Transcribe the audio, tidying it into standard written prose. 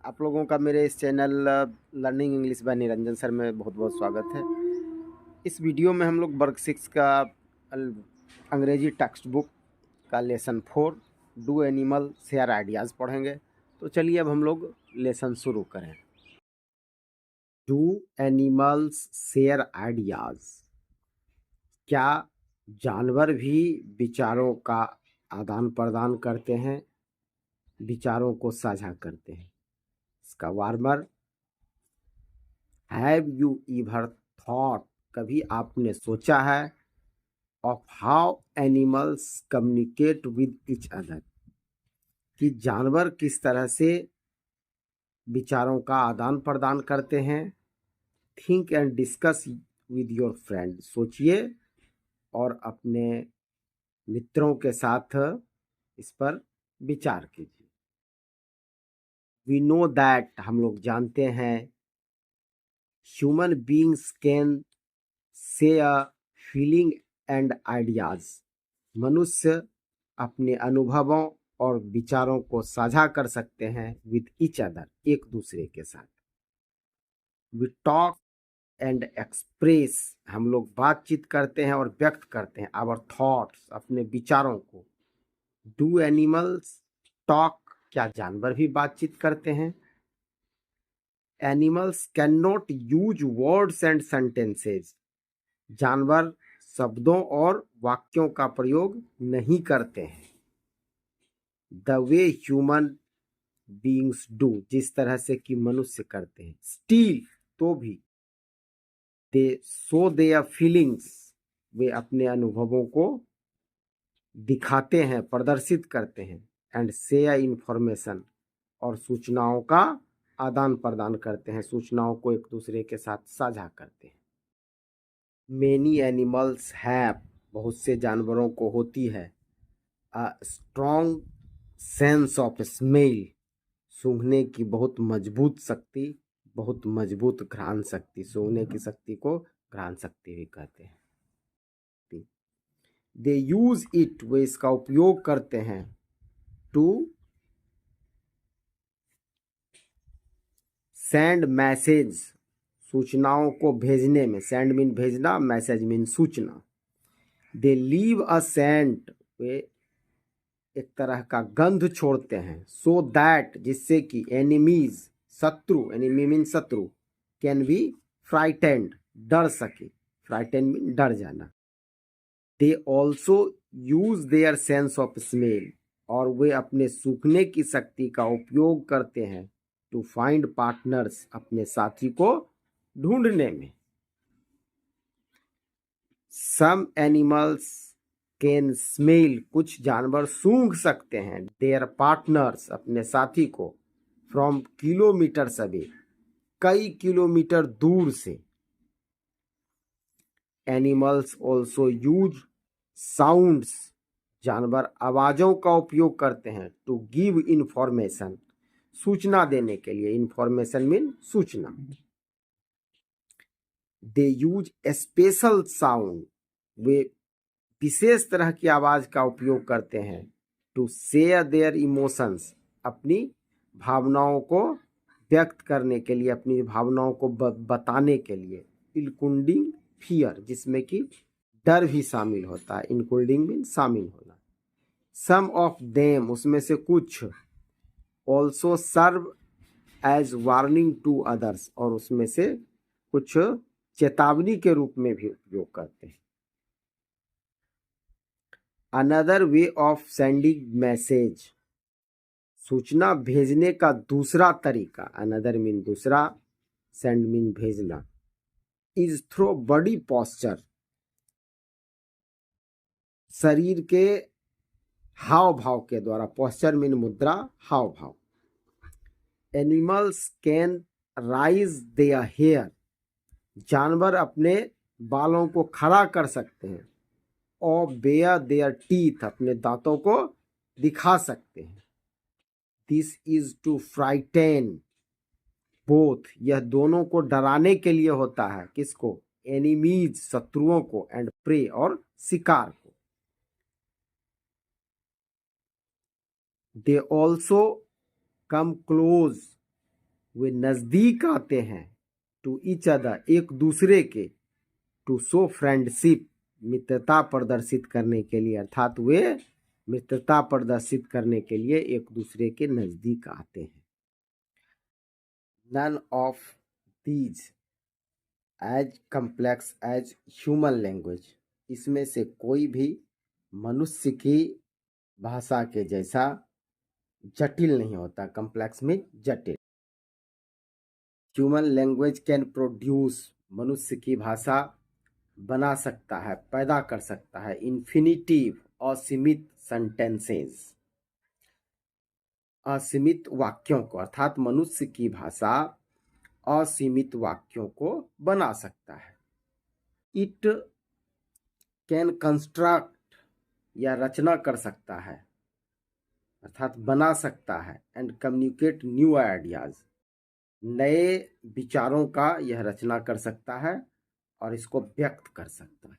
आप लोगों का मेरे इस channel learning English by Niranjan sir में बहुत बहुत स्वागत है। इस वीडियो में हम लोग वर्ग 6 का अंग्रेजी टेक्स्ट बुक का lesson 4 do animal share ideas पढ़ेंगे। तो चलिए अब हम लोग लेसन शुरू करें। Do animals share ideas. क्या जानवर भी विचारों का आदान प्रदान करते हैं, विचारों को साझा करते हैं? इसका warmer, have you ever thought, कभी आपने सोचा है, of how animals communicate with each other, कि जानवर किस तरह से विचारों का आदान प्रदान करते हैं? Think and discuss with your friend, सोचिए और अपने मित्रों के साथ इस पर विचार कीजिए। वी नो दैट, हम लोग जानते हैं, human beings can share feeling and ideas, मनुष्य अपने अनुभवों और विचारों को साझा कर सकते हैं विद ईच अदर, एक दूसरे के साथ। वी टॉक एंड एक्सप्रेस, हम लोग बातचीत करते हैं और व्यक्त करते हैं आवर थॉट्स, अपने विचारों को। डू एनिमल्स टॉक, क्या जानवर भी बातचीत करते हैं? Animals can not use words and sentences, जानवर शब्दों और वाक्यों का प्रयोग नहीं करते हैं। The way human beings do, जिस तरह से कि मनुष्य करते हैं। स्टिल, तो भी, दे शो देयर फीलिंग्स, वे अपने अनुभवों को दिखाते हैं, प्रदर्शित करते हैं। एंड शेयर इंफॉर्मेशन, और सूचनाओं का आदान प्रदान करते हैं, सूचनाओं को एक दूसरे के साथ साझा करते हैं। मेनी एनिमल्स हैव, बहुत से जानवरों को होती है, a strong sense of smell, सूंघने की बहुत मजबूत शक्ति, बहुत मजबूत घ्राण शक्ति, सूंघने की शक्ति को घ्राण शक्ति भी कहते हैं। दे यूज इट, वे इसका उपयोग करते हैं, टू सेंड मैसेज, सूचनाओं को भेजने में। सेंड मीन भेजना, मैसेज मीन सूचना। दे लीव अ सेंट, वे एक तरह का गंध छोड़ते हैं, सो दैट, जिससे कि एनिमीज, शत्रु, एनिमी मीन शत्रु, कैन बी फ्राइटेंड, डर सके। फ्राइटेंड मीन डर जाना। They also use their sense of smell, और वे अपने सूखने की शक्ति का उपयोग करते हैं, टू फाइंड पार्टनर्स, अपने साथी को ढूंढने में। सम एनिमल्स कैन स्मेल, कुछ जानवर सूंघ सकते हैं, देयर पार्टनर्स, अपने साथी को, फ्रॉम किलोमीटर अवे, कई किलोमीटर दूर से। एनिमल्स ऑल्सो यूज साउंड्स, जानवर आवाजों का उपयोग करते हैं, टू गिव इंफॉर्मेशन, सूचना देने के लिए। इंफॉर्मेशन मीन सूचना। दे यूज स्पेशल साउंड, वे विशेष तरह की आवाज का उपयोग करते हैं, टू शेयर देयर इमोशंस, अपनी भावनाओं को व्यक्त करने के लिए, अपनी भावनाओं को बताने के लिए। इंक्लूडिंग फियर, जिसमें कि डर भी शामिल होता है। इंक्लूडिंग मीन शामिल होना। सम ऑफ देम, उसमें से कुछ, also serve as warning to others, और उसमें से कुछ चेतावनी के रूप में भी उपयोग करते हैं। Another way of sending message, सूचना भेजने का दूसरा तरीका। अनदर मीन दूसरा, सेंड मीन भेजना। इज थ्रू बॉडी पोस्चर, शरीर के हाव भाव के द्वारा। पोस्चर मीन मुद्रा, हाव भाव। Animals can raise their hair, जानवर अपने बालों को खड़ा कर सकते हैं, और बेयर देयर टीथ, अपने दांतों को दिखा सकते हैं। This is to frighten both, यह दोनों को डराने के लिए होता है। किसको? एनिमीज, शत्रुओं को, एंड प्रे, और शिकार को। दे ऑल्सो कम क्लोज, वे नजदीक आते हैं टू ईच अदर, एक दूसरे के, टू शो फ्रेंडशिप, मित्रता प्रदर्शित करने के लिए, अर्थात वे मित्रता प्रदर्शित करने के लिए एक दूसरे के नजदीक आते हैं। None of these as complex as human language, इसमें से कोई भी मनुष्य की भाषा के जैसा जटिल नहीं होता। कम्प्लेक्स में जटिल। ह्यूमन लैंग्वेज कैन प्रोड्यूस, मनुष्य की भाषा बना सकता है, पैदा कर सकता है, इन्फिनिटिव, असीमित सेंटेंसेस, असीमित वाक्यों को, अर्थात मनुष्य की भाषा असीमित वाक्यों को बना सकता है। इट कैन कंस्ट्रक्ट, या रचना कर सकता है, अर्थात बना सकता है, एंड कम्युनिकेट न्यू आइडियाज, नए विचारों का यह रचना कर सकता है और इसको व्यक्त कर सकता है।